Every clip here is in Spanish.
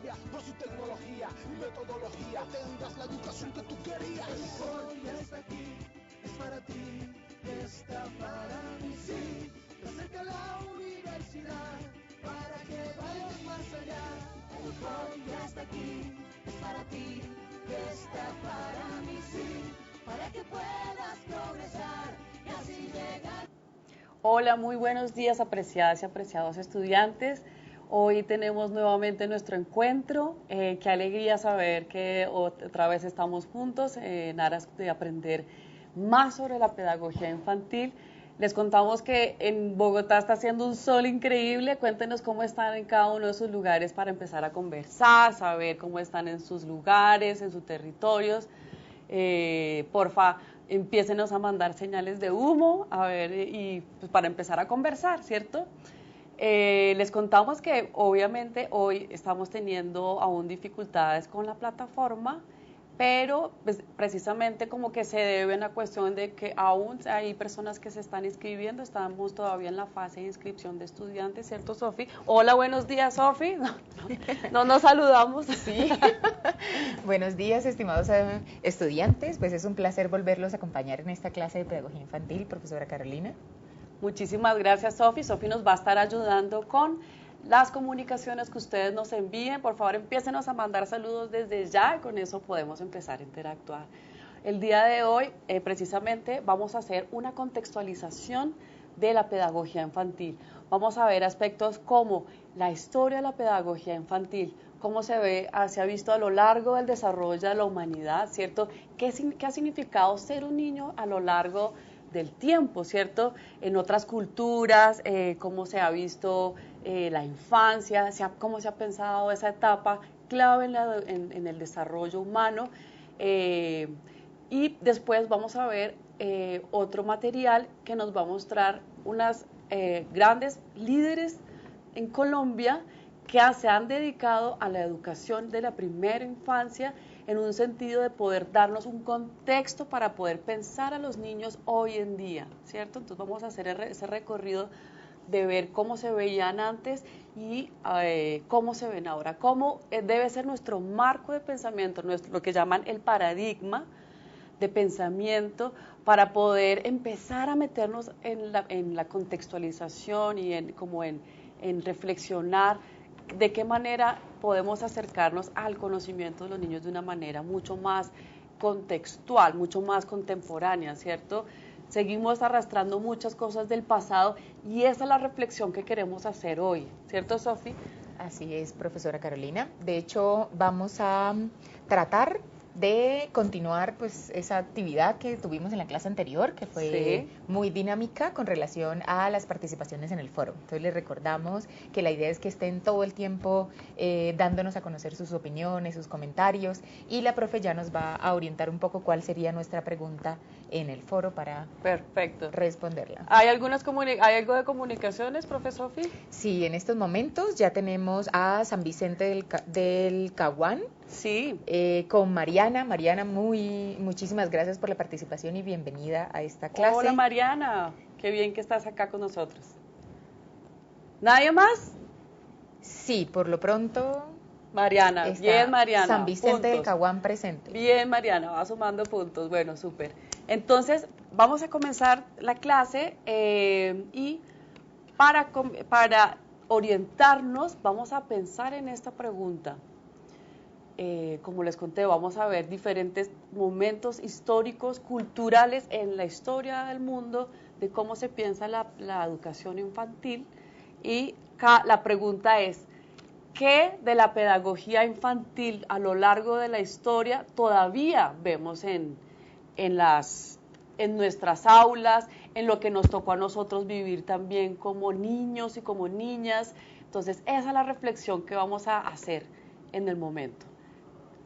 Colombia por su tecnología y metodología. Tendrás la educación que tú querías. El foro ya está aquí, es para ti, está para mí, sí. Te acerca a la universidad para que vayas más allá. El foro ya está aquí, es para ti, está para mí, sí. Para que puedas progresar y así llegar. Hola, muy buenos días, apreciadas y apreciados estudiantes. Hoy tenemos nuevamente nuestro encuentro. Qué alegría saber que otra vez estamos juntos en aras de aprender más sobre la pedagogía infantil. Les contamos que en Bogotá está haciendo un sol increíble. Cuéntenos cómo están en cada uno de sus lugares para empezar a conversar, saber cómo están en sus lugares, en sus territorios. Porfa, empiécenos a mandar señales de humo, a ver, y pues para empezar a conversar, ¿cierto? Les contamos que obviamente hoy estamos teniendo aún dificultades con la plataforma, pero pues, precisamente como que se debe a la cuestión de que aún hay personas que se están inscribiendo, estamos todavía en la fase de inscripción de estudiantes, ¿cierto, Sofi? Hola, buenos días, Sofi. No nos saludamos. Sí. Buenos días, estimados estudiantes. Pues es un placer volverlos a acompañar en esta clase de pedagogía infantil, profesora Carolina. Muchísimas gracias, Sofi. Sofi nos va a estar ayudando con las comunicaciones que ustedes nos envíen. Por favor, empiécenos a mandar saludos desde ya y con eso podemos empezar a interactuar. El día de hoy, precisamente, vamos a hacer una contextualización de la pedagogía infantil. Vamos a ver aspectos como la historia de la pedagogía infantil, cómo se ha visto a lo largo del desarrollo de la humanidad, ¿cierto? ¿Qué ha significado ser un niño a lo largo del tiempo, ¿cierto? En otras culturas, cómo se ha visto la infancia, cómo se ha pensado esa etapa clave en el desarrollo humano. Y después vamos a ver otro material que nos va a mostrar unas grandes líderes en Colombia que se han dedicado a la educación de la primera infancia en un sentido de poder darnos un contexto para poder pensar a los niños hoy en día, ¿cierto? Entonces vamos a hacer ese recorrido de ver cómo se veían antes y cómo se ven ahora, cómo debe ser nuestro marco de pensamiento, lo que llaman el paradigma de pensamiento para poder empezar a meternos en la contextualización y en reflexionar de qué manera podemos acercarnos al conocimiento de los niños de una manera mucho más contextual, mucho más contemporánea, ¿cierto? Seguimos arrastrando muchas cosas del pasado y esa es la reflexión que queremos hacer hoy, ¿cierto, Sofi? Así es, profesora Carolina. De hecho, vamos a tratar de continuar pues esa actividad que tuvimos en la clase anterior, que fue muy dinámica con relación a las participaciones en el foro. Entonces les recordamos que la idea es que estén todo el tiempo dándonos a conocer sus opiniones, sus comentarios, y la profe ya nos va a orientar un poco cuál sería nuestra pregunta en el foro para responderla. ¿Hay algo de comunicaciones, profe Sofi? Sí, en estos momentos ya tenemos a San Vicente del Caguán. Sí. Con Mariana. Mariana, muchísimas gracias por la participación y bienvenida a esta clase. Hola Mariana, qué bien que estás acá con nosotros. ¿Nadie más? Sí, por lo pronto. Mariana, bien Mariana. San Vicente del Caguán presente. Bien Mariana, va sumando puntos, bueno, súper. Entonces, vamos a comenzar la clase y para orientarnos vamos a pensar en esta pregunta. Como les conté, vamos a ver diferentes momentos históricos, culturales en la historia del mundo, de cómo se piensa la educación infantil. Y la pregunta es, ¿qué de la pedagogía infantil a lo largo de la historia todavía vemos en nuestras aulas, en lo que nos tocó a nosotros vivir también como niños y como niñas? Entonces, esa es la reflexión que vamos a hacer en el momento.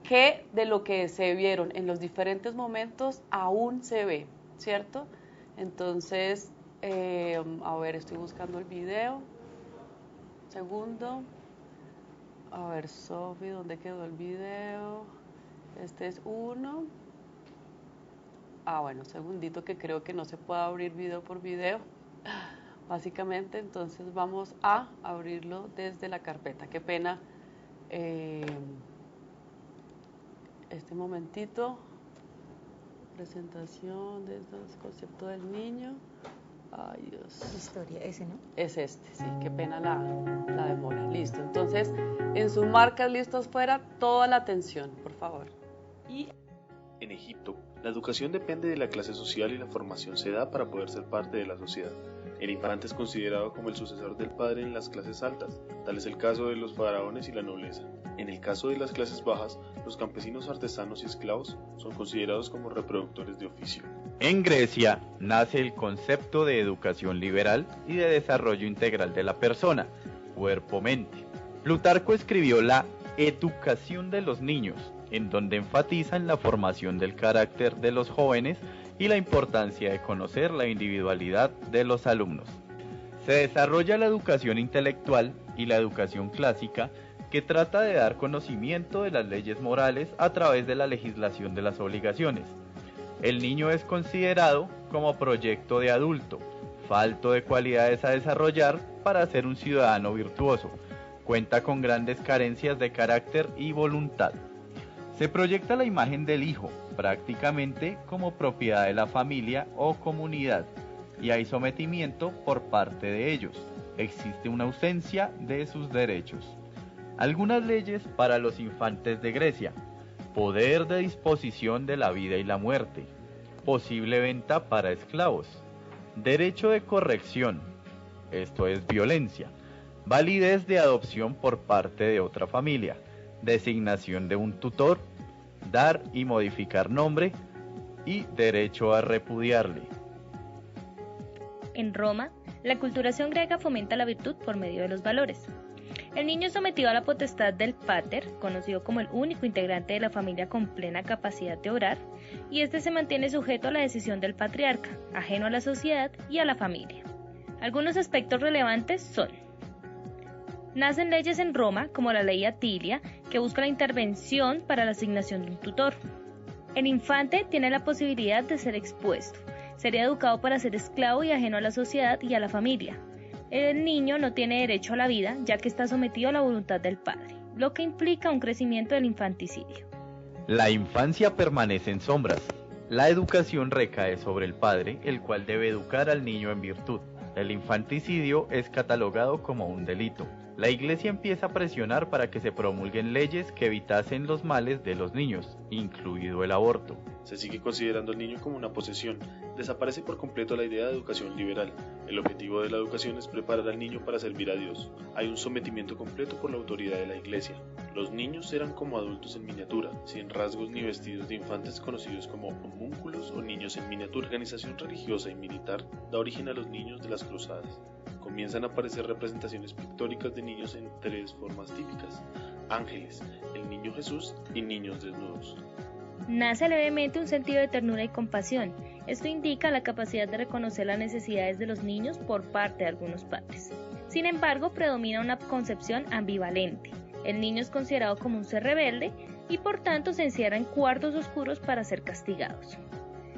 ¿Qué de lo que se vieron en los diferentes momentos aún se ve, ¿cierto? Entonces, a ver, estoy buscando el video. Segundo. A ver, Sofi, ¿dónde quedó el video? Este es uno. Bueno, segundito que creo que no se puede abrir video por video. Básicamente, entonces vamos a abrirlo desde la carpeta. Qué pena este momentito, presentación de estos conceptos del niño. Ay, Dios. Historia, ese, ¿no? Es este, sí, qué pena la demora. Listo, entonces, en sus marcas listos fuera, toda la atención, por favor. Y en Egipto, la educación depende de la clase social y la formación se da para poder ser parte de la sociedad. El infante es considerado como el sucesor del padre en las clases altas, tal es el caso de los faraones y la nobleza. En el caso de las clases bajas, los campesinos, artesanos y esclavos son considerados como reproductores de oficio. En Grecia nace el concepto de educación liberal y de desarrollo integral de la persona, cuerpo-mente. Plutarco escribió la Educación de los niños, en donde enfatiza en la formación del carácter de los jóvenes y la importancia de conocer la individualidad de los alumnos. Se desarrolla la educación intelectual y la educación clásica, que trata de dar conocimiento de las leyes morales a través de la legislación de las obligaciones. El niño es considerado como proyecto de adulto, falto de cualidades a desarrollar para ser un ciudadano virtuoso. Cuenta con grandes carencias de carácter y voluntad. Se proyecta la imagen del hijo, prácticamente como propiedad de la familia o comunidad, y hay sometimiento por parte de ellos. Existe una ausencia de sus derechos. Algunas leyes para los infantes de Grecia: poder de disposición de la vida y la muerte, posible venta para esclavos, derecho de corrección, esto es violencia, validez de adopción por parte de otra familia, designación de un tutor, dar y modificar nombre y derecho a repudiarle. En Roma, la aculturación griega fomenta la virtud por medio de los valores. El niño es sometido a la potestad del pater, conocido como el único integrante de la familia con plena capacidad de obrar, y este se mantiene sujeto a la decisión del patriarca, ajeno a la sociedad y a la familia. Algunos aspectos relevantes son: nacen leyes en Roma, como la ley Atilia, que busca la intervención para la asignación de un tutor. El infante tiene la posibilidad de ser expuesto. Sería educado para ser esclavo y ajeno a la sociedad y a la familia. El niño no tiene derecho a la vida, ya que está sometido a la voluntad del padre, lo que implica un crecimiento del infanticidio. La infancia permanece en sombras. La educación recae sobre el padre, el cual debe educar al niño en virtud. El infanticidio es catalogado como un delito. La Iglesia empieza a presionar para que se promulguen leyes que evitasen los males de los niños, incluido el aborto. Se sigue considerando al niño como una posesión. Desaparece por completo la idea de educación liberal. El objetivo de la educación es preparar al niño para servir a Dios. Hay un sometimiento completo por la autoridad de la Iglesia. Los niños eran como adultos en miniatura, sin rasgos ni vestidos de infantes, conocidos como homúnculos o niños en miniatura. La organización religiosa y militar da origen a los niños de las cruzadas. Comienzan a aparecer representaciones pictóricas de niños en tres formas típicas: ángeles, el niño Jesús y niños desnudos. Nace levemente un sentido de ternura y compasión. Esto indica la capacidad de reconocer las necesidades de los niños por parte de algunos padres. Sin embargo, predomina una concepción ambivalente. El niño es considerado como un ser rebelde y por tanto se encierra en cuartos oscuros para ser castigados.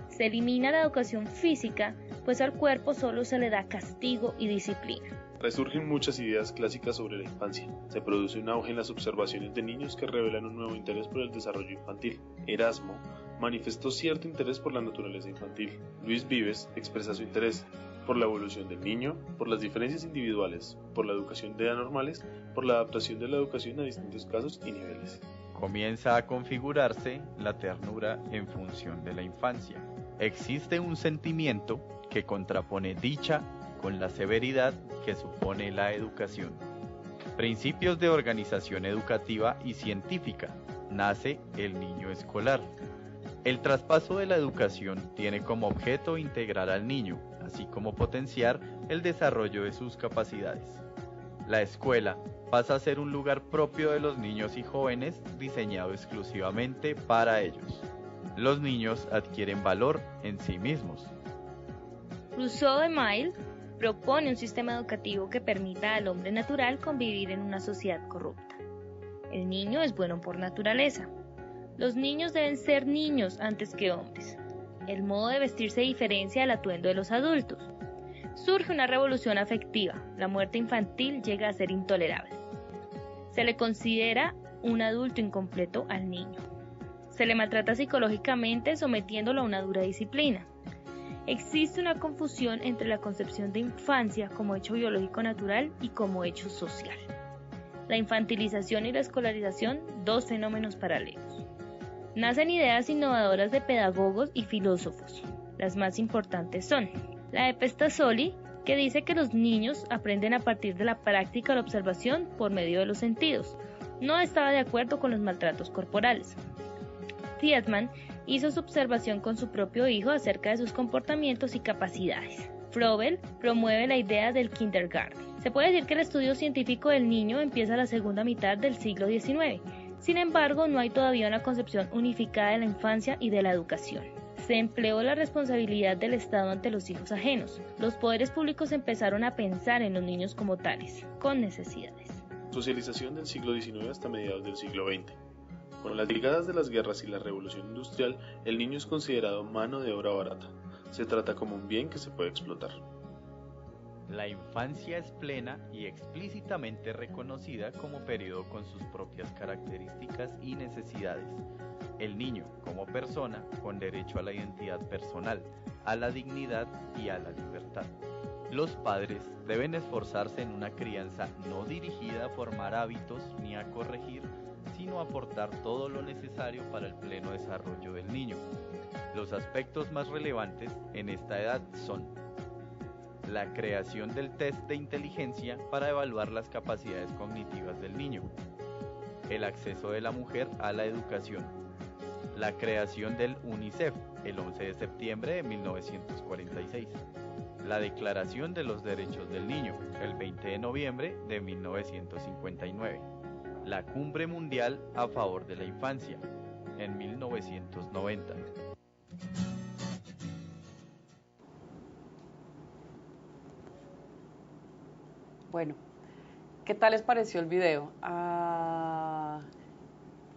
Se elimina la educación física, pues al cuerpo solo se le da castigo y disciplina. Resurgen muchas ideas clásicas sobre la infancia. Se produce un auge en las observaciones de niños que revelan un nuevo interés por el desarrollo infantil. Erasmo manifestó cierto interés por la naturaleza infantil. Luis Vives expresa su interés por la evolución del niño, por las diferencias individuales, por la educación de anormales, por la adaptación de la educación a distintos casos y niveles. Comienza a configurarse la ternura en función de la infancia. Existe un sentimiento que contrapone dicha con la severidad que supone la educación. Principios de organización educativa y científica. Nace el niño escolar. El traspaso de la educación tiene como objeto integrar al niño, así como potenciar el desarrollo de sus capacidades. La escuela pasa a ser un lugar propio de los niños y jóvenes, diseñado exclusivamente para ellos. Los niños adquieren valor en sí mismos. Rousseau de Mille propone un sistema educativo que permita al hombre natural convivir en una sociedad corrupta. El niño es bueno por naturaleza. Los niños deben ser niños antes que hombres. El modo de vestir se diferencia del atuendo de los adultos. Surge una revolución afectiva. La muerte infantil llega a ser intolerable. Se le considera un adulto incompleto al niño. Se le maltrata psicológicamente sometiéndolo a una dura disciplina. Existe una confusión entre la concepción de infancia como hecho biológico natural y como hecho social. La infantilización y la escolarización, dos fenómenos paralelos. Nacen ideas innovadoras de pedagogos y filósofos. Las más importantes son la de Pestasoli, que dice que los niños aprenden a partir de la práctica o la observación por medio de los sentidos. No estaba de acuerdo con los maltratos corporales. Tiedemann hizo su observación con su propio hijo acerca de sus comportamientos y capacidades. Froebel promueve la idea del kindergarten. Se puede decir que el estudio científico del niño empieza a la segunda mitad del siglo XIX. Sin embargo, no hay todavía una concepción unificada de la infancia y de la educación. Se empleó la responsabilidad del Estado ante los hijos ajenos. Los poderes públicos empezaron a pensar en los niños como tales, con necesidades. Socialización del siglo XIX hasta mediados del siglo XX. Con las llegadas de las guerras y la revolución industrial, el niño es considerado mano de obra barata. Se trata como un bien que se puede explotar. La infancia es plena y explícitamente reconocida como periodo con sus propias características y necesidades. El niño, como persona, con derecho a la identidad personal, a la dignidad y a la libertad. Los padres deben esforzarse en una crianza no dirigida a formar hábitos ni a corregir, sino a aportar todo lo necesario para el pleno desarrollo del niño. Los aspectos más relevantes en esta edad son la creación del test de inteligencia para evaluar las capacidades cognitivas del niño, el acceso de la mujer a la educación, la creación del UNICEF el 11 de septiembre de 1946, la Declaración de los Derechos del Niño el 20 de noviembre de 1959, la Cumbre Mundial a favor de la Infancia en 1990. Bueno, ¿qué tal les pareció el video?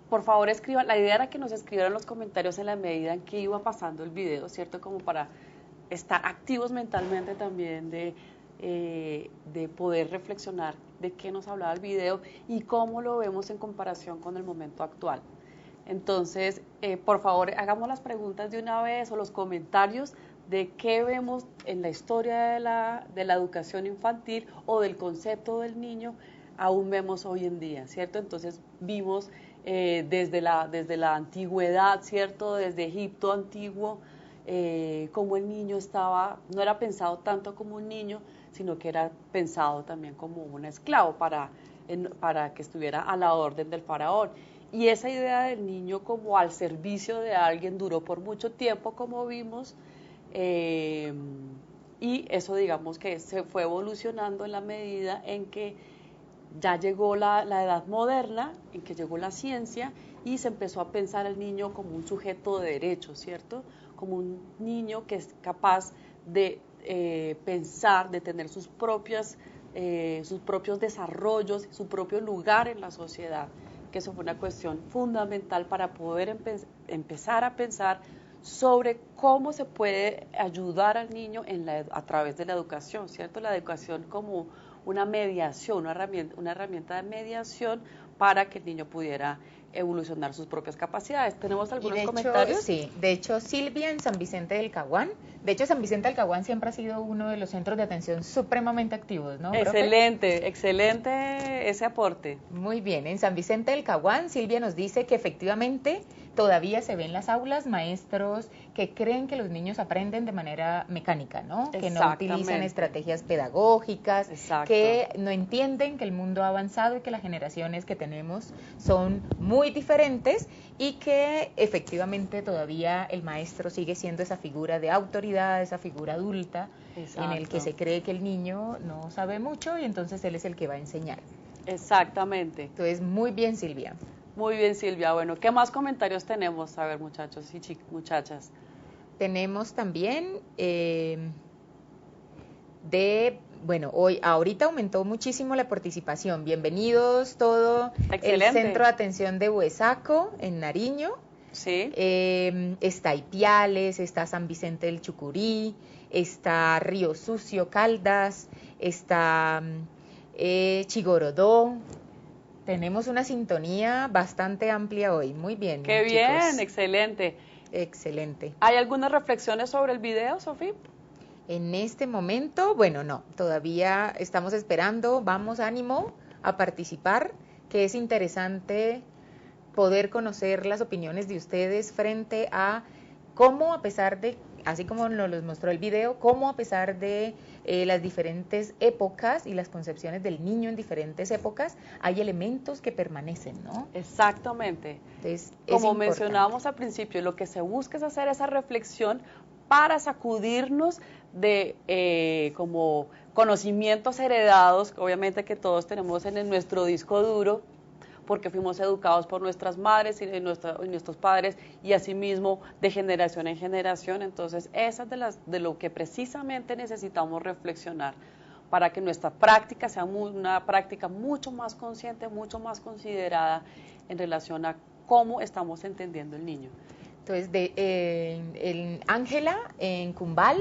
Por favor escriban, la idea era que nos escribieran los comentarios en la medida en que iba pasando el video, ¿cierto? Como para estar activos mentalmente también de poder reflexionar de qué nos hablaba el video y cómo lo vemos en comparación con el momento actual. Entonces, por favor, hagamos las preguntas de una vez o los comentarios de qué vemos en la historia de la educación infantil o del concepto del niño, aún vemos hoy en día, ¿cierto? Entonces, vimos desde la antigüedad, ¿cierto? Desde Egipto antiguo, cómo el niño no era pensado tanto como un niño, sino que era pensado también como un esclavo para que estuviera a la orden del faraón. Y esa idea del niño como al servicio de alguien duró por mucho tiempo, como vimos, y eso digamos que se fue evolucionando en la medida en que ya llegó la edad moderna, en que llegó la ciencia y se empezó a pensar al niño como un sujeto de derechos, ¿cierto? Como un niño que es capaz de pensar, de tener sus propios desarrollos, su propio lugar en la sociedad, que eso fue una cuestión fundamental para poder empezar a pensar sobre cómo se puede ayudar al niño a través de la educación, ¿cierto? La educación como una mediación, una herramienta de mediación para que el niño pudiera evolucionar sus propias capacidades. ¿Tenemos algunos comentarios? Sí, de hecho Silvia en San Vicente del Caguán. De hecho San Vicente del Caguán siempre ha sido uno de los centros de atención supremamente activos, ¿no, profe? Excelente, excelente ese aporte. Muy bien, en San Vicente del Caguán Silvia nos dice que efectivamente todavía se ven en las aulas maestros que creen que los niños aprenden de manera mecánica, ¿no? Que no utilizan estrategias pedagógicas, que no entienden que el mundo ha avanzado y que las generaciones que tenemos son muy diferentes y que efectivamente todavía el maestro sigue siendo esa figura de autoridad, esa figura adulta, en el que se cree que el niño no sabe mucho y entonces él es el que va a enseñar. Exactamente. Entonces, muy bien, Silvia. Muy bien, Silvia. Bueno, ¿qué más comentarios tenemos? A ver, muchachos y muchachas. Tenemos también ahorita aumentó muchísimo la participación. Bienvenidos todo el Centro de Atención de Huesaco en Nariño. Sí. Está Ipiales, está San Vicente del Chucurí, está Río Sucio, Caldas, está Chigorodó. Tenemos una sintonía bastante amplia hoy. Muy bien. Qué chicos. bien, excelente. Excelente. ¿Hay algunas reflexiones sobre el video, Sofía? En este momento, bueno, no, todavía estamos esperando. Vamos, ánimo a participar, que es interesante poder conocer las opiniones de ustedes frente a cómo, a pesar de, así como nos los mostró el video, cómo a pesar de las diferentes épocas y las concepciones del niño en diferentes épocas, hay elementos que permanecen, ¿no? Exactamente. Entonces, como mencionábamos al principio, lo que se busca es hacer esa reflexión para sacudirnos de como conocimientos heredados, obviamente que todos tenemos en nuestro disco duro, porque fuimos educados por nuestras madres y nuestros padres y asimismo de generación en generación. Entonces, esas de lo que precisamente necesitamos reflexionar para que nuestra práctica sea una práctica mucho más consciente, mucho más considerada en relación a cómo estamos entendiendo el niño. Entonces, Ángela en Cumbal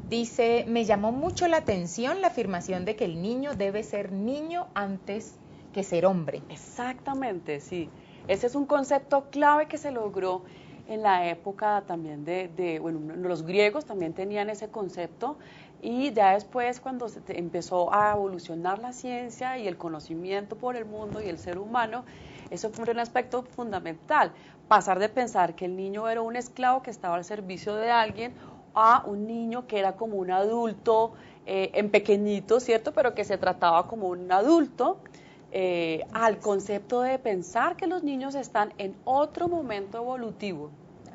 dice, me llamó mucho la atención la afirmación de que el niño debe ser niño antes que ser hombre. Exactamente, sí. Ese es un concepto clave que se logró en la época también bueno, los griegos también tenían ese concepto y ya después cuando se empezó a evolucionar la ciencia y el conocimiento por el mundo y el ser humano, eso fue un aspecto fundamental, pasar de pensar que el niño era un esclavo que estaba al servicio de alguien a un niño que era como un adulto en pequeñito, ¿cierto? Pero que se trataba como un adulto. Al concepto de pensar que los niños están en otro momento evolutivo.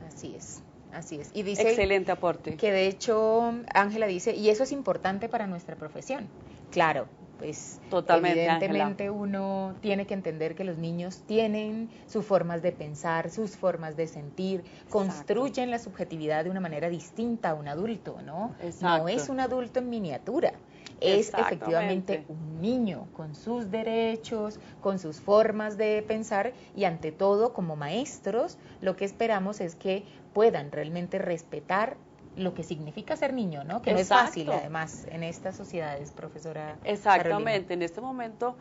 Así es, así es. Y dice excelente aporte. Que de hecho, Ángela dice, y eso es importante para nuestra profesión. Claro, pues totalmente, evidentemente Ángela. Uno tiene que entender que los niños tienen sus formas de pensar, sus formas de sentir, exacto, construyen la subjetividad de una manera distinta a un adulto, ¿no? Exacto. No es un adulto en miniatura. Es efectivamente un niño con sus derechos, con sus formas de pensar y ante todo como maestros lo que esperamos es que puedan realmente respetar lo que significa ser niño, ¿no? Que no es fácil además en estas sociedades, profesora. Exactamente, Carolina. En este momento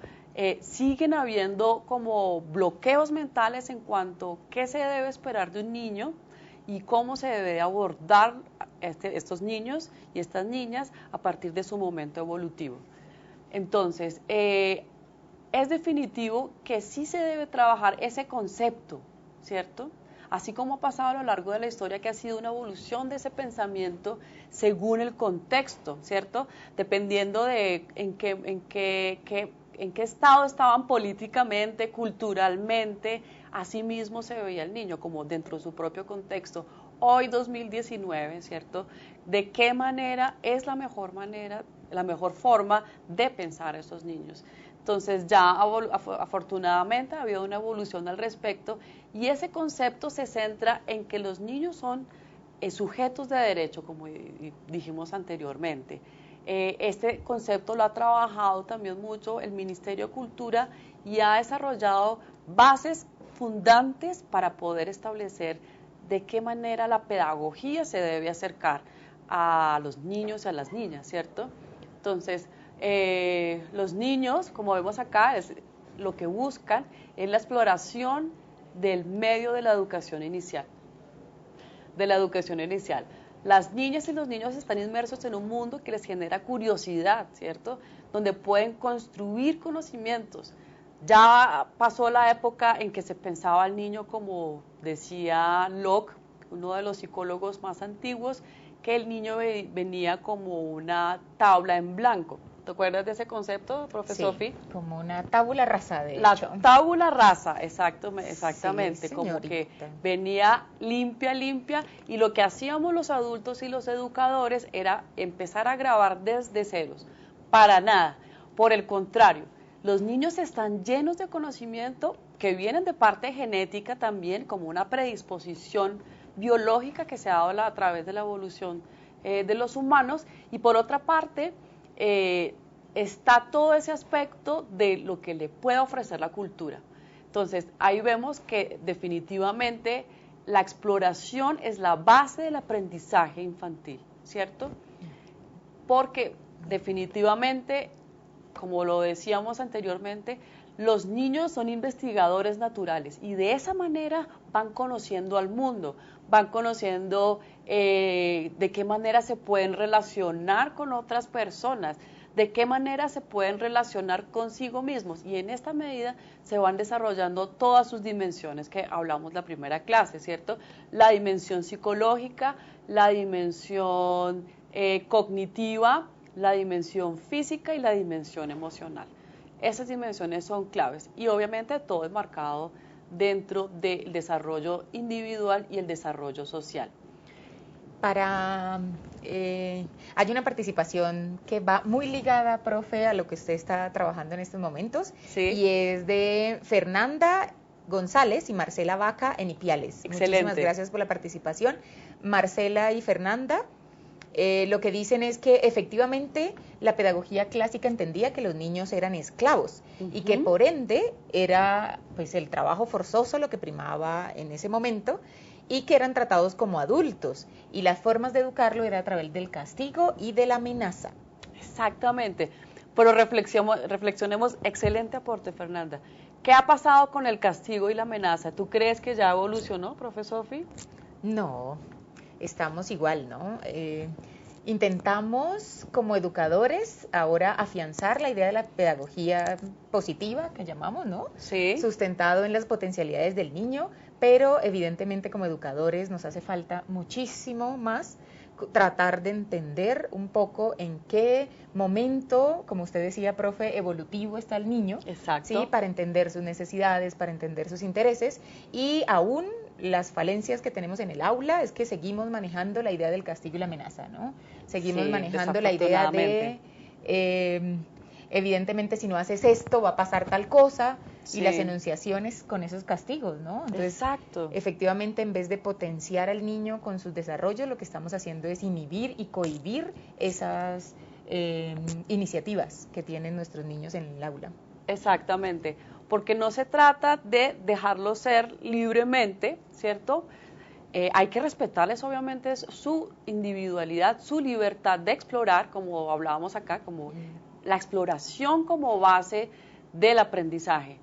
siguen habiendo como bloqueos mentales en cuanto a qué se debe esperar de un niño y cómo se debe abordar estos niños y estas niñas a partir de su momento evolutivo. Entonces, es definitivo que sí se debe trabajar ese concepto, ¿cierto? Así como ha pasado a lo largo de la historia, que ha sido una evolución de ese pensamiento según el contexto, ¿cierto? Dependiendo de en qué estado estaban políticamente, culturalmente, así mismo se veía el niño, como dentro de su propio contexto. Hoy, 2019, ¿cierto? ¿De qué manera es la mejor forma de pensar a esos niños? Entonces ya afortunadamente ha habido una evolución al respecto y ese concepto se centra en que los niños son sujetos de derecho, como dijimos anteriormente. Este concepto lo ha trabajado también mucho el Ministerio de Cultura y ha desarrollado bases fundantes para poder establecer de qué manera la pedagogía se debe acercar a los niños y a las niñas, ¿cierto? Entonces, los niños, como vemos acá, lo que buscan es la exploración del medio de la educación inicial. Las niñas y los niños están inmersos en un mundo que les genera curiosidad, ¿cierto? Donde pueden construir conocimientos. Ya pasó la época en que se pensaba al niño como decía Locke, uno de los psicólogos más antiguos, que el niño venía como una tabla en blanco. ¿Te acuerdas de ese concepto, profesor Sofi? Como una tabula rasa, de la hecho. La tabula rasa, exactamente, sí, como que venía limpia, y lo que hacíamos los adultos y los educadores era empezar a grabar desde ceros. Para nada, por el contrario, los niños están llenos de conocimiento que vienen de parte genética también, como una predisposición biológica que se ha dado a través de la evolución de los humanos, y por otra parte está todo ese aspecto de lo que le puede ofrecer la cultura. Entonces, ahí vemos que definitivamente la exploración es la base del aprendizaje infantil, ¿cierto? Porque definitivamente, como lo decíamos anteriormente, los niños son investigadores naturales y de esa manera van conociendo al mundo, van conociendo de qué manera se pueden relacionar con otras personas, de qué manera se pueden relacionar consigo mismos, y en esta medida se van desarrollando todas sus dimensiones que hablamos la primera clase, ¿cierto? La dimensión psicológica, la dimensión cognitiva, la dimensión física y la dimensión emocional. Esas dimensiones son claves y obviamente todo es marcado dentro del desarrollo individual y el desarrollo social. Hay una participación que va muy ligada, profe, a lo que usted está trabajando en estos momentos, Sí. Y es de Fernanda González y Marcela Vaca en Ipiales. Excelente. Muchísimas gracias por la participación. Marcela y Fernanda lo que dicen es que efectivamente la pedagogía clásica entendía que los niños eran esclavos y que por ende era pues el trabajo forzoso lo que primaba en ese momento, y que eran tratados como adultos, y las formas de educarlo era a través del castigo y de la amenaza. Exactamente, pero reflexionemos, excelente aporte, Fernanda. ¿Qué ha pasado con el castigo y la amenaza? ¿Tú crees que ya evolucionó, profe Sofi? No, estamos igual, ¿no? Intentamos como educadores ahora afianzar la idea de la pedagogía positiva, que llamamos, ¿no? Sí. Sustentado en las potencialidades del niño, pero evidentemente como educadores nos hace falta muchísimo más tratar de entender un poco en qué momento, como usted decía, profe, evolutivo está el niño. Exacto. ¿Sí? Para entender sus necesidades, para entender sus intereses, y aún las falencias que tenemos en el aula es que seguimos manejando la idea del castigo y la amenaza, ¿no? Seguimos Sí, manejando la idea de, evidentemente, si no haces esto va a pasar tal cosa, Sí. y las enunciaciones con esos castigos, ¿no? Entonces, Exacto. efectivamente, en vez de potenciar al niño con sus desarrollos, lo que estamos haciendo es inhibir y cohibir esas iniciativas que tienen nuestros niños en el aula. Exactamente, porque no se trata de dejarlo ser libremente, ¿cierto? Hay que respetarles obviamente su individualidad, su libertad de explorar, como hablábamos acá, como la exploración como base del aprendizaje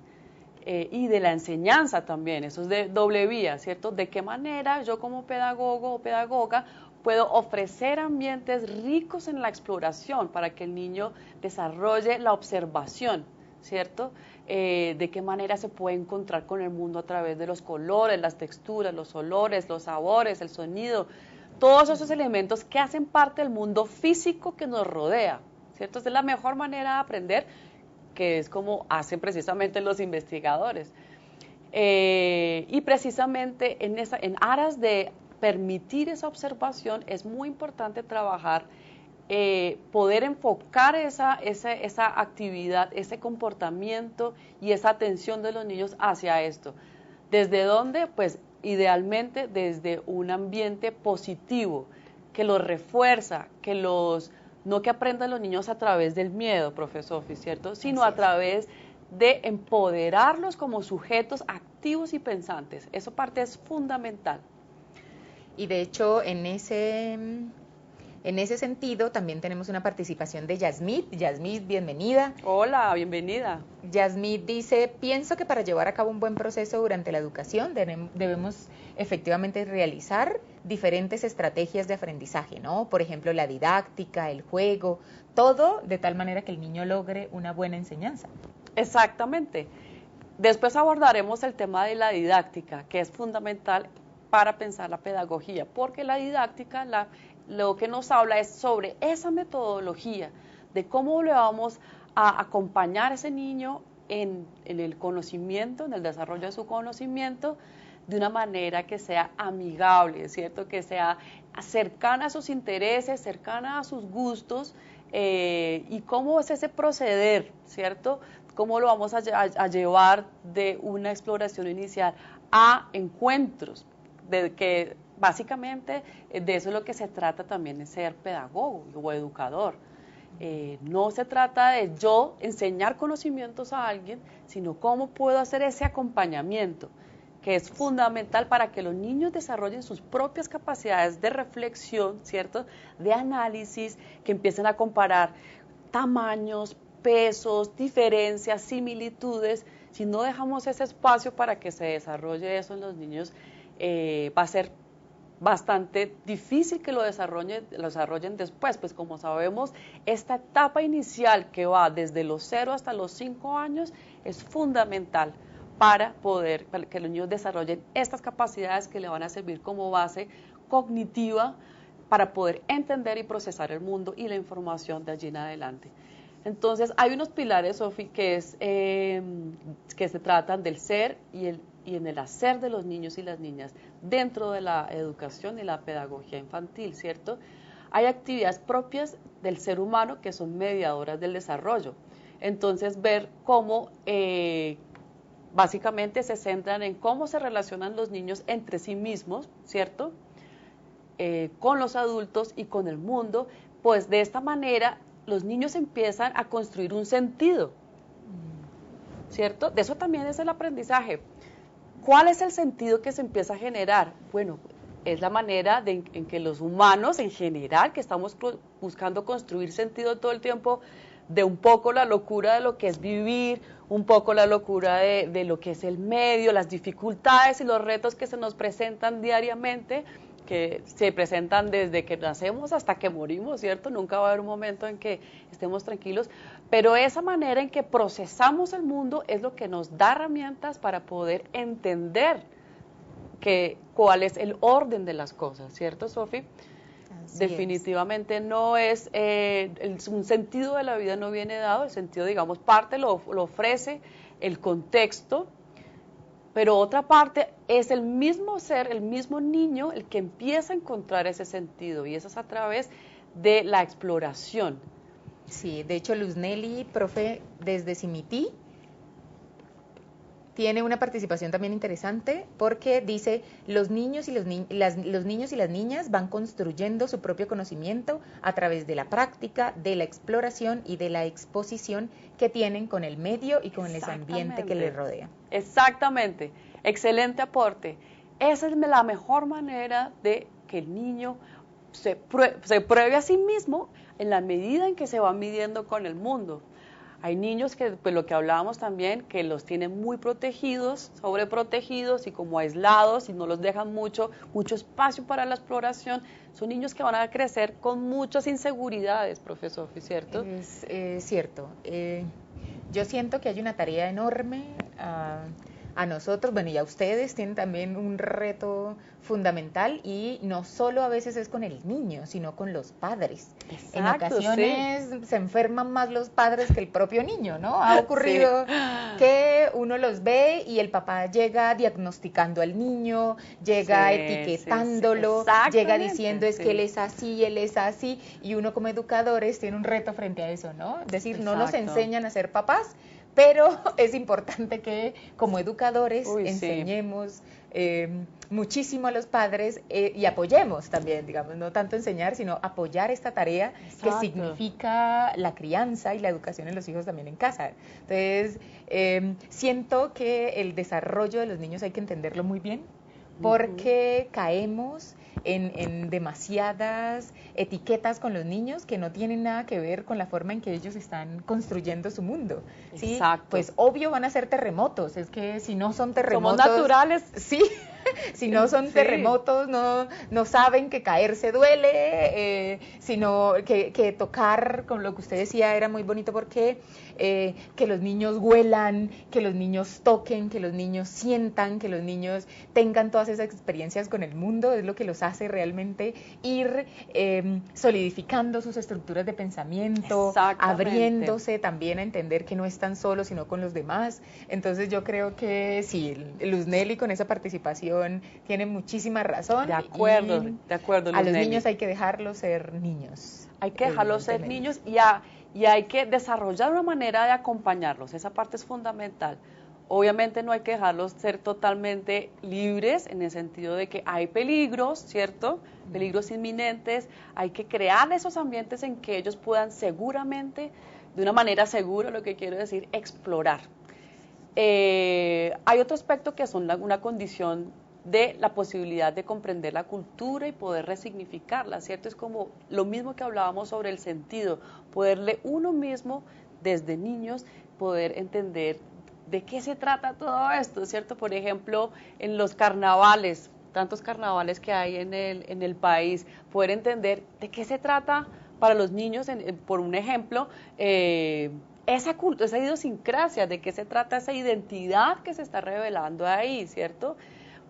y de la enseñanza también, eso es de doble vía, ¿cierto? De qué manera yo como pedagogo o pedagoga puedo ofrecer ambientes ricos en la exploración para que el niño desarrolle la observación, ¿cierto? De qué manera se puede encontrar con el mundo a través de los colores, las texturas, los olores, los sabores, el sonido, todos esos elementos que hacen parte del mundo físico que nos rodea, ¿cierto? Esta es la mejor manera de aprender, que es como hacen precisamente los investigadores. Y precisamente en aras de permitir esa observación es muy importante trabajar, poder enfocar esa actividad, ese comportamiento y esa atención de los niños hacia esto. ¿Desde dónde? Pues idealmente desde un ambiente positivo, que los refuerza, no que aprendan los niños a través del miedo, profesor, ¿cierto? Sino a través de empoderarlos como sujetos activos y pensantes. Esa parte es fundamental. Y de hecho, en ese sentido, también tenemos una participación de Yasmith. Yasmith, bienvenida. Hola, bienvenida. Yasmith dice, pienso que para llevar a cabo un buen proceso durante la educación debemos efectivamente realizar diferentes estrategias de aprendizaje, ¿no? Por ejemplo, la didáctica, el juego, todo de tal manera que el niño logre una buena enseñanza. Exactamente. Después abordaremos el tema de la didáctica, que es fundamental para pensar la pedagogía, porque la didáctica lo que nos habla es sobre esa metodología, de cómo le vamos a acompañar a ese niño en el conocimiento, en el desarrollo de su conocimiento, de una manera que sea amigable, ¿cierto? Que sea cercana a sus intereses, cercana a sus gustos, y cómo es ese proceder, ¿cierto? Cómo lo vamos a llevar de una exploración inicial a encuentros, de que básicamente de eso es lo que se trata también, de ser pedagogo o educador. No se trata de yo enseñar conocimientos a alguien, sino cómo puedo hacer ese acompañamiento, que es fundamental para que los niños desarrollen sus propias capacidades de reflexión, ¿cierto? De análisis, que empiecen a comparar tamaños, pesos, diferencias, similitudes. Si no dejamos ese espacio para que se desarrolle eso en los niños, va a ser bastante difícil que lo desarrollen después, pues como sabemos, esta etapa inicial que va desde los 0 hasta los 5 años es fundamental para que los niños desarrollen estas capacidades que le van a servir como base cognitiva para poder entender y procesar el mundo y la información de allí en adelante. Entonces, hay unos pilares, Sofi, que se tratan del ser y en el hacer de los niños y las niñas dentro de la educación y la pedagogía infantil, ¿cierto? Hay actividades propias del ser humano que son mediadoras del desarrollo. Entonces, ver cómo básicamente se centran en cómo se relacionan los niños entre sí mismos, ¿cierto? Con los adultos y con el mundo, pues de esta manera los niños empiezan a construir un sentido, ¿cierto? De eso también es el aprendizaje. ¿Cuál es el sentido que se empieza a generar? Bueno, es la manera en que los humanos en general, que estamos buscando construir sentido todo el tiempo, de un poco la locura de lo que es vivir, un poco la locura de lo que es el medio, las dificultades y los retos que se nos presentan diariamente, que se presentan desde que nacemos hasta que morimos, ¿cierto? Nunca va a haber un momento en que estemos tranquilos, pero esa manera en que procesamos el mundo es lo que nos da herramientas para poder entender cuál es el orden de las cosas, ¿cierto, Sofi? Definitivamente no es, un sentido de la vida no viene dado, el sentido, digamos, parte lo ofrece el contexto, pero otra parte es el mismo ser, el mismo niño, el que empieza a encontrar ese sentido, y eso es a través de la exploración. Sí, de hecho Luz Nelly, profe, desde Simití, tiene una participación también interesante porque dice, los niños y las niñas van construyendo su propio conocimiento a través de la práctica, de la exploración y de la exposición que tienen con el medio y con el ambiente que les rodea. Exactamente, excelente aporte. Esa es la mejor manera de que el niño se pruebe a sí mismo en la medida en que se va midiendo con el mundo. Hay niños que, pues lo que hablábamos también, que los tienen muy protegidos, sobreprotegidos y como aislados y no los dejan mucho espacio para la exploración. Son niños que van a crecer con muchas inseguridades, profesor, ¿cierto? Es cierto. Yo siento que hay una tarea enorme a nosotros, bueno, y a ustedes tienen también un reto fundamental y no solo a veces es con el niño, sino con los padres. Exacto, en ocasiones se enferman más los padres que el propio niño, ¿no? Ha ocurrido que uno los ve y el papá llega diagnosticando al niño, llega etiquetándolo, llega diciendo es que él es así, y uno como educadores tiene un reto frente a eso, ¿no? Es decir, no nos enseñan a ser papás, pero es importante que como educadores enseñemos muchísimo a los padres y apoyemos también, digamos, no tanto enseñar, sino apoyar esta tarea que significa la crianza y la educación en los hijos también en casa. Entonces, siento que el desarrollo de los niños hay que entenderlo muy bien, porque caemos en demasiadas etiquetas con los niños que no tienen nada que ver con la forma en que ellos están construyendo su mundo. ¿Sí? Exacto. Pues obvio van a ser terremotos, es que si no son terremotos... Somos naturales. Sí, si no son terremotos, no saben que caerse duele, sino que tocar, con lo que usted decía, era muy bonito porque que los niños huelan, que los niños toquen, que los niños sientan, que los niños tengan todas esas experiencias con el mundo, es lo que los hace realmente ir solidificando sus estructuras de pensamiento, abriéndose también a entender que no están solos, sino con los demás. Entonces yo creo que sí, Luz Nelly con esa participación tiene muchísima razón. De acuerdo, Luz a los Nelly. niños hay que dejarlos ser niños. Hay que dejarlos ser niños y hay que desarrollar una manera de acompañarlos. Esa parte es fundamental. Obviamente no hay que dejarlos ser totalmente libres en el sentido de que hay peligros, ¿cierto? Peligros inminentes. Hay que crear esos ambientes en que ellos puedan seguramente, de una manera segura, lo que quiero decir, explorar. Hay otro aspecto que son una condición de la posibilidad de comprender la cultura y poder resignificarla, ¿cierto? Es como lo mismo que hablábamos sobre el sentido, poderle uno mismo desde niños poder entender de qué se trata todo esto, ¿cierto? Por ejemplo, en los carnavales, tantos carnavales que hay en el país, poder entender de qué se trata para los niños, por un ejemplo, esa idiosincrasia, de qué se trata esa identidad que se está revelando ahí, ¿cierto?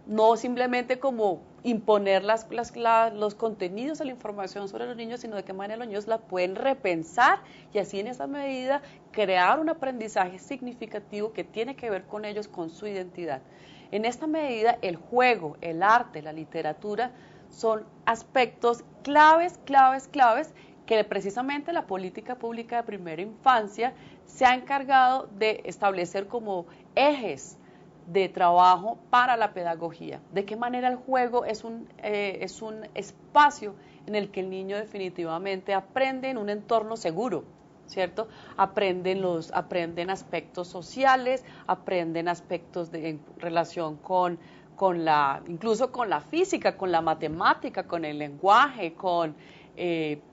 No simplemente como imponer los contenidos o la información sobre los niños, sino de qué manera los niños la pueden repensar y así en esa medida crear un aprendizaje significativo que tiene que ver con ellos, con su identidad. En esta medida, el juego, el arte, la literatura son aspectos claves que precisamente la política pública de primera infancia se ha encargado de establecer como ejes de trabajo para la pedagogía. De qué manera el juego es un espacio en el que el niño definitivamente aprende en un entorno seguro, ¿cierto? Aprenden aspectos sociales, aprenden aspectos en relación incluso con la física, con la matemática, con el lenguaje, con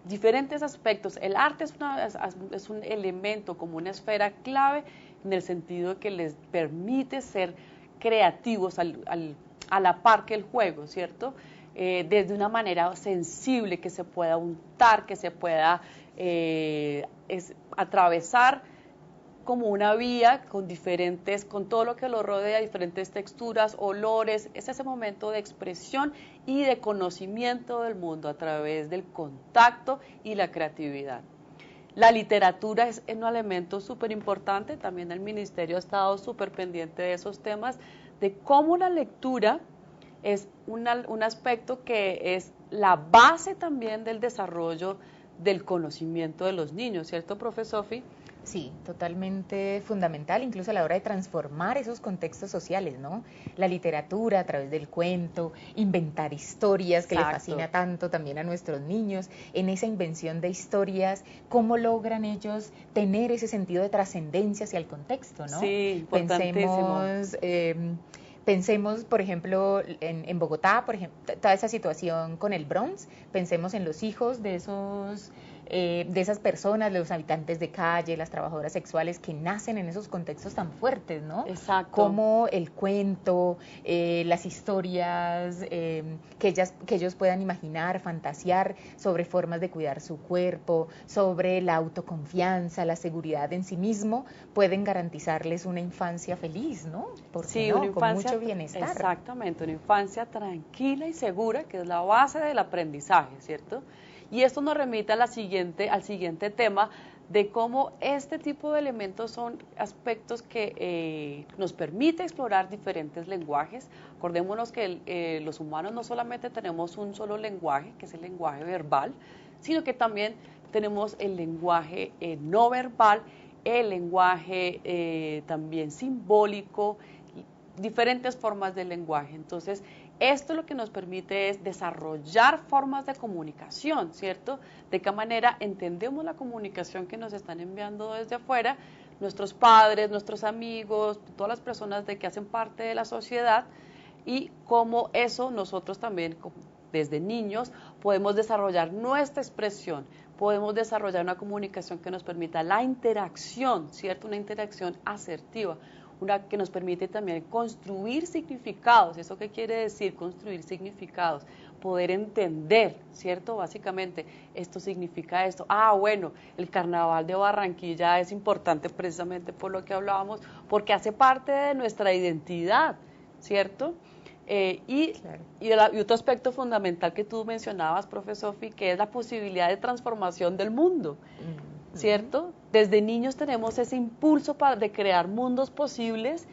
diferentes aspectos. El arte es un elemento, como una esfera clave en el sentido de que les permite ser creativos a la par que el juego, ¿cierto? Desde una manera sensible, que se pueda untar, que se pueda atravesar como una vía con todo lo que lo rodea, diferentes texturas, olores. Es ese momento de expresión y de conocimiento del mundo a través del contacto y la creatividad. La literatura es un elemento súper importante, también el Ministerio ha estado súper pendiente de esos temas, de cómo la lectura es un aspecto que es la base también del desarrollo del conocimiento de los niños, ¿cierto, profe Sofi? Sí, totalmente fundamental, incluso a la hora de transformar esos contextos sociales, ¿no? La literatura a través del cuento, inventar historias, que Exacto. le fascina tanto también a nuestros niños, en esa invención de historias, cómo logran ellos tener ese sentido de trascendencia hacia el contexto, ¿no? Sí, importantísimo. Pensemos, por ejemplo, en Bogotá, por ejemplo, toda esa situación con el Bronx, pensemos en los hijos de esas personas, los habitantes de calle, las trabajadoras sexuales que nacen en esos contextos tan fuertes, ¿no? Exacto. Como el cuento, las historias que ellos puedan imaginar, fantasear sobre formas de cuidar su cuerpo, sobre la autoconfianza, la seguridad en sí mismo, pueden garantizarles una infancia feliz, ¿no? Sí, una infancia, con mucho bienestar. Exactamente, una infancia tranquila y segura, que es la base del aprendizaje, ¿cierto? Y esto nos remite al siguiente tema de cómo este tipo de elementos son aspectos que nos permite explorar diferentes lenguajes. Acordémonos que los humanos no solamente tenemos un solo lenguaje, que es el lenguaje verbal, sino que también tenemos el lenguaje no verbal, el lenguaje también simbólico, diferentes formas de lenguaje. Entonces, esto lo que nos permite es desarrollar formas de comunicación, ¿cierto? De qué manera entendemos la comunicación que nos están enviando desde afuera, nuestros padres, nuestros amigos, todas las personas que hacen parte de la sociedad, y cómo eso nosotros también, desde niños, podemos desarrollar nuestra expresión, podemos desarrollar una comunicación que nos permita la interacción, ¿cierto? Una interacción asertiva, una que nos permite también construir significados. ¿Eso qué quiere decir? Construir significados, poder entender, ¿cierto? Básicamente, esto significa esto. Bueno, el Carnaval de Barranquilla es importante precisamente por lo que hablábamos, porque hace parte de nuestra identidad, ¿cierto? Y otro aspecto fundamental que tú mencionabas, profe Sofi, que es la posibilidad de transformación del mundo, ¿cierto? Desde niños tenemos ese impulso de crear mundos posibles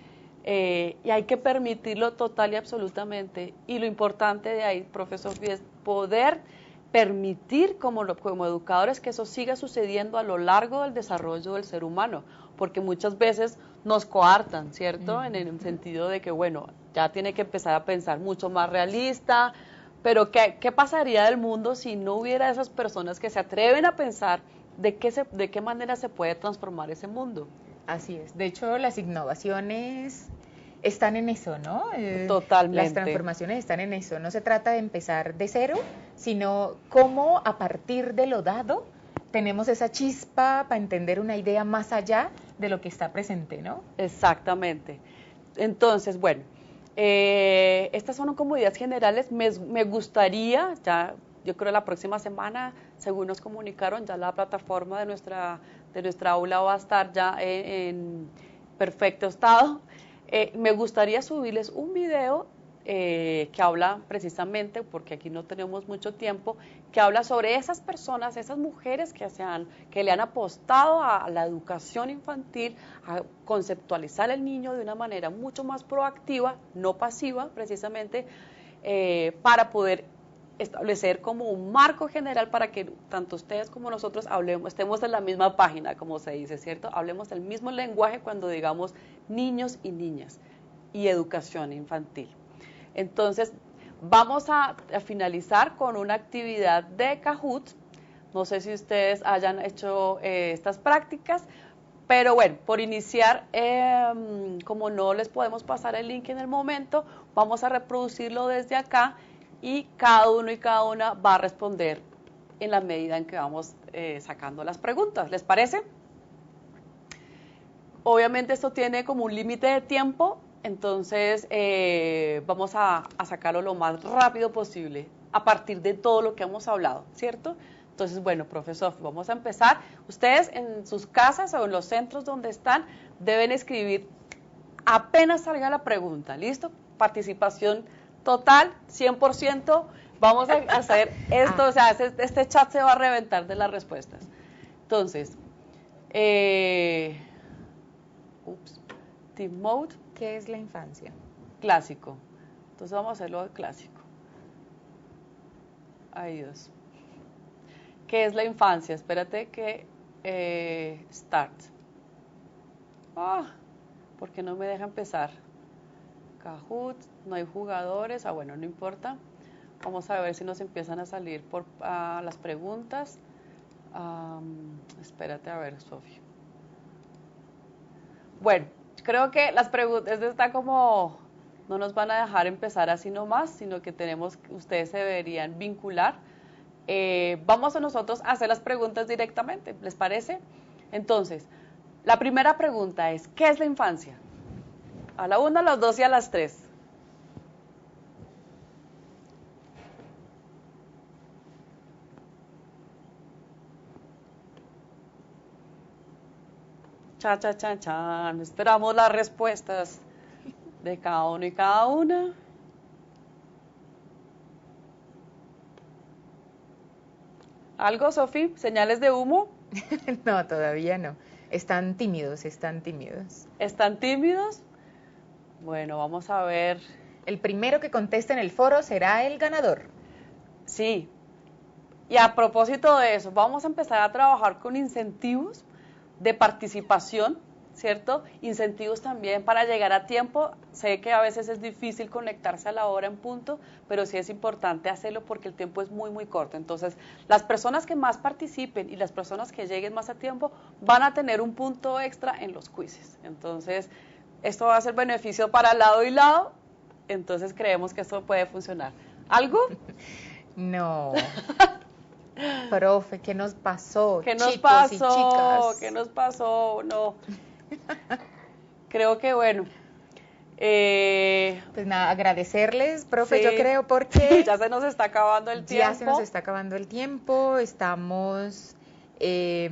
y hay que permitirlo total y absolutamente. Y lo importante de ahí, profe Sofi, es poder permitir como educadores que eso siga sucediendo a lo largo del desarrollo del ser humano, porque muchas veces nos coartan, ¿cierto? En el sentido de que, bueno, ya tiene que empezar a pensar mucho más realista, pero ¿qué pasaría del mundo si no hubiera esas personas que se atreven a pensar de qué manera se puede transformar ese mundo? Así es. De hecho, las innovaciones están en eso, ¿no? Totalmente. Las transformaciones están en eso. No se trata de empezar de cero, sino cómo a partir de lo dado tenemos esa chispa para entender una idea más allá de lo que está presente, ¿no? Exactamente. Entonces, bueno, estas son como ideas generales. Me gustaría, ya yo creo la próxima semana, según nos comunicaron, ya la plataforma de nuestra aula va a estar ya en perfecto estado. Me gustaría subirles un video que habla precisamente, porque aquí no tenemos mucho tiempo, que habla sobre esas personas, esas mujeres que le han apostado a la educación infantil, a conceptualizar al niño de una manera mucho más proactiva, no pasiva, precisamente, para poder establecer como un marco general para que tanto ustedes como nosotros estemos en la misma página, como se dice, ¿cierto? Hablemos el mismo lenguaje cuando digamos niños y niñas y educación infantil. Entonces, vamos a finalizar con una actividad de Kahoot. No sé si ustedes hayan hecho estas prácticas, pero bueno, por iniciar, como no les podemos pasar el link en el momento, vamos a reproducirlo desde acá y cada uno y cada una va a responder en la medida en que vamos sacando las preguntas. ¿Les parece? Obviamente esto tiene como un límite de tiempo. Entonces, vamos a sacarlo lo más rápido posible a partir de todo lo que hemos hablado, ¿cierto? Entonces, bueno, profesor, vamos a empezar. Ustedes en sus casas o en los centros donde están deben escribir apenas salga la pregunta, ¿listo? Participación total, 100%. Vamos a hacer esto, o sea, este chat se va a reventar de las respuestas. Entonces, Team Mode. ¿Qué es la infancia? Clásico. Entonces vamos a hacerlo clásico. Ay, Dios. ¿Qué es la infancia? Espérate que start. ¿Por qué no me deja empezar? Kahoot, no hay jugadores. Bueno, no importa. Vamos a ver si nos empiezan a salir por las preguntas. Espérate a ver, Sofía. Bueno, creo que las preguntas está como, no nos van a dejar empezar así nomás, sino que ustedes se deberían vincular. Vamos a nosotros a hacer las preguntas directamente, ¿les parece? Entonces, la primera pregunta es, ¿qué es la infancia? A la 1, a las 2 y a las 3. Chan. Esperamos las respuestas de cada uno y cada una. ¿Algo, Sofi? ¿Señales de humo? No, todavía no. Están tímidos. ¿Están tímidos? Bueno, vamos a ver. El primero que conteste en el foro será el ganador. Sí. Y a propósito de eso, vamos a empezar a trabajar con incentivos de participación, ¿cierto? Incentivos también para llegar a tiempo. Sé que a veces es difícil conectarse a la hora en punto, pero sí es importante hacerlo porque el tiempo es muy, muy corto. Entonces, las personas que más participen y las personas que lleguen más a tiempo van a tener un punto extra en los quizzes. Entonces, esto va a ser beneficio para lado y lado. Entonces, creemos que esto puede funcionar. ¿Algo? No. Profe, ¿qué nos pasó? ¿Qué nos chicos pasó? Y chicas? ¿Qué nos pasó? No. Creo que bueno. Pues nada, agradecerles, profe, Sí. yo creo, porque Ya se nos está acabando el tiempo. ya se nos está acabando el tiempo, estamos... Ya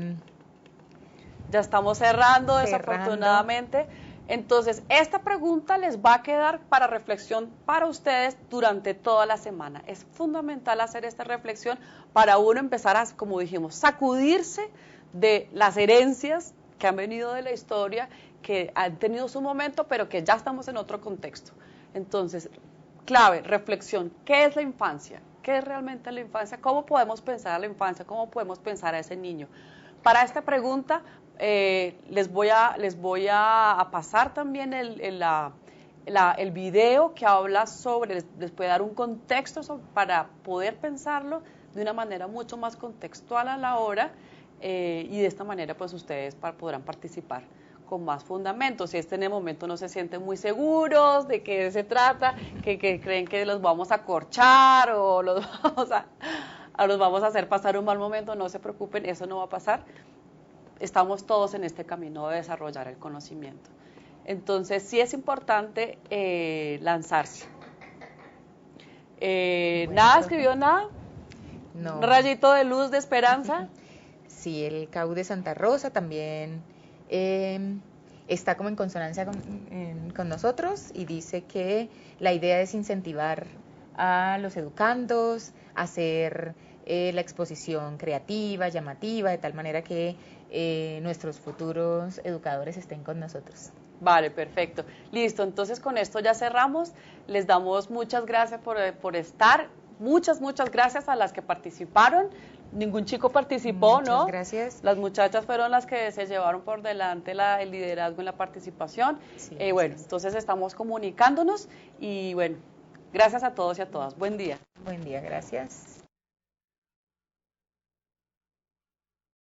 estamos cerrando, desafortunadamente. Entonces, esta pregunta les va a quedar para reflexión para ustedes durante toda la semana. Es fundamental hacer esta reflexión para uno empezar a, como dijimos, sacudirse de las herencias que han venido de la historia, que han tenido su momento, pero que ya estamos en otro contexto. Entonces, clave, reflexión, ¿qué es la infancia? ¿Qué es realmente la infancia? ¿Cómo podemos pensar a la infancia? ¿Cómo podemos pensar a ese niño? Para esta pregunta, les voy a pasar también el video que habla sobre, les puede dar un contexto para poder pensarlo de una manera mucho más contextual a la hora y de esta manera pues ustedes podrán participar con más fundamentos. Si en el momento no se sienten muy seguros de qué se trata, que creen que los vamos a corchar o los vamos los vamos a hacer pasar un mal momento, no se preocupen, eso no va a pasar. Estamos todos en este camino de desarrollar el conocimiento. Entonces, sí es importante lanzarse. Bueno, ¿Nada escribió nada? No. ¿Un rayito de luz de esperanza? Sí, el CAU de Santa Rosa también está como en consonancia con nosotros y dice que la idea es incentivar a los educandos a hacer la exposición creativa, llamativa, de tal manera que nuestros futuros educadores estén con nosotros. Vale, perfecto. Listo, entonces con esto ya cerramos. Les damos muchas gracias por estar. Muchas gracias a las que participaron. Ningún chico participó, Muchas ¿no? gracias. Las muchachas fueron las que se llevaron por delante el liderazgo en la participación. Sí, Bueno, así es. entonces estamos comunicándonos y bueno, gracias a todos y a todas. Buen día. Buen día, gracias.